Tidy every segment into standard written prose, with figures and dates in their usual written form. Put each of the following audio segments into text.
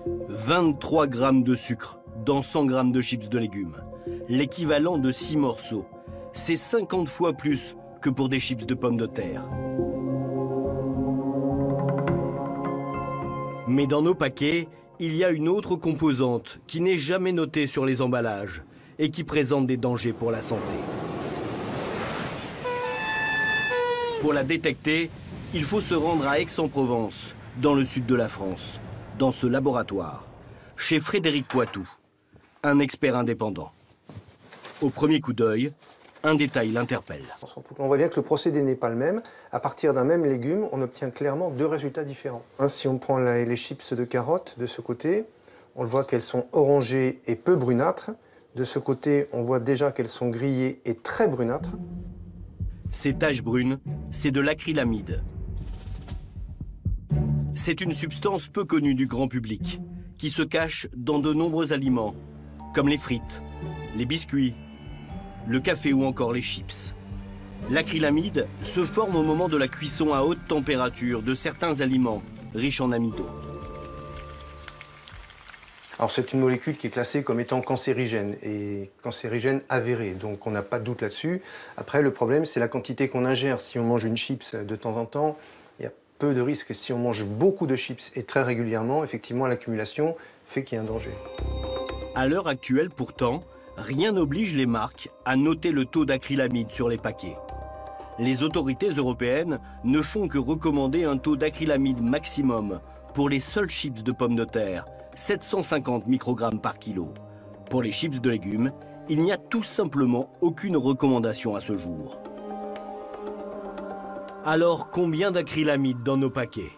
23 grammes de sucre dans 100 grammes de chips de légumes. L'équivalent de 6 morceaux. C'est 50 fois plus que pour des chips de pommes de terre. Mais dans nos paquets, il y a une autre composante qui n'est jamais notée sur les emballages et qui présente des dangers pour la santé. Pour la détecter, il faut se rendre à Aix-en-Provence, dans le sud de la France, dans ce laboratoire, chez Frédéric Poitou, un expert indépendant. Au premier coup d'œil, un détail l'interpelle. On voit bien que le procédé n'est pas le même. À partir d'un même légume, on obtient clairement deux résultats différents. Si on prend les chips de carottes de ce côté, on voit qu'elles sont orangées et peu brunâtres. De ce côté, on voit déjà qu'elles sont grillées et très brunâtres. Ces taches brunes, c'est de l'acrylamide. C'est une substance peu connue du grand public, qui se cache dans de nombreux aliments, comme les frites, les biscuits, le café ou encore les chips. L'acrylamide se forme au moment de la cuisson à haute température de certains aliments riches en amidon. Alors c'est une molécule qui est classée comme étant cancérigène et cancérigène avérée, donc on n'a pas de doute là-dessus. Après le problème c'est la quantité qu'on ingère. Si on mange une chips de temps en temps, il y a peu de risques. Si on mange beaucoup de chips et très régulièrement, effectivement l'accumulation fait qu'il y a un danger. À l'heure actuelle pourtant, rien n'oblige les marques à noter le taux d'acrylamide sur les paquets. Les autorités européennes ne font que recommander un taux d'acrylamide maximum pour les seules chips de pommes de terre, 750 microgrammes par kilo. Pour les chips de légumes, il n'y a tout simplement aucune recommandation à ce jour. Alors combien d'acrylamide dans nos paquets?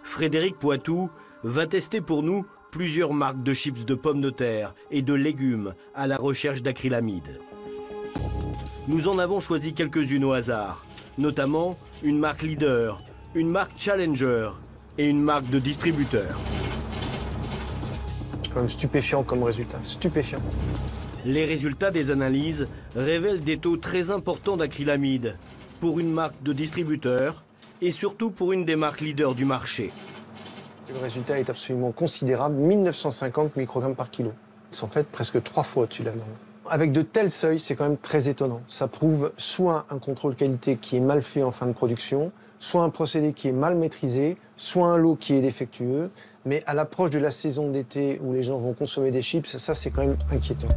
Frédéric Poitou va tester pour nous plusieurs marques de chips de pommes de terre et de légumes à la recherche d'acrylamide. Nous en avons choisi quelques-unes au hasard, notamment une marque leader, une marque challenger et une marque de distributeur. Quand même stupéfiant comme résultat, stupéfiant. Les résultats des analyses révèlent des taux très importants d'acrylamide pour une marque de distributeur et surtout pour une des marques leaders du marché. Le résultat est absolument considérable, 1950 microgrammes par kilo. C'est en fait presque 3 fois au-dessus de la norme. Avec de tels seuils, c'est quand même très étonnant. Ça prouve soit un contrôle qualité qui est mal fait en fin de production, soit un procédé qui est mal maîtrisé, soit un lot qui est défectueux. Mais à l'approche de la saison d'été où les gens vont consommer des chips, ça c'est quand même inquiétant.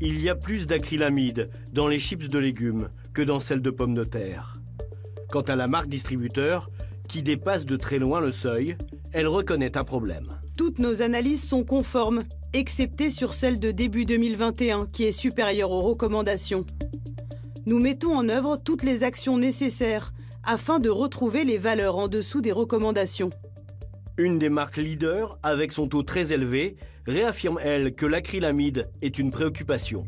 Il y a plus d'acrylamide dans les chips de légumes que dans celles de pommes de terre. Quant à la marque distributeur, qui dépasse de très loin le seuil, elle reconnaît un problème. Toutes nos analyses sont conformes, excepté sur celle de début 2021, qui est supérieure aux recommandations. Nous mettons en œuvre toutes les actions nécessaires afin de retrouver les valeurs en dessous des recommandations. Une des marques leaders, avec son taux très élevé, réaffirme, elle, que l'acrylamide est une préoccupation.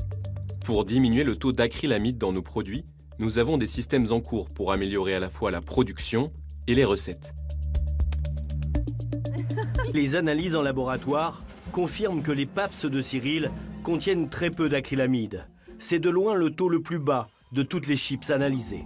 Pour diminuer le taux d'acrylamide dans nos produits, nous avons des systèmes en cours pour améliorer à la fois la production et les recettes. Les analyses en laboratoire confirment que les PAPS de Cyril contiennent très peu d'acrylamide. C'est de loin le taux le plus bas de toutes les chips analysées.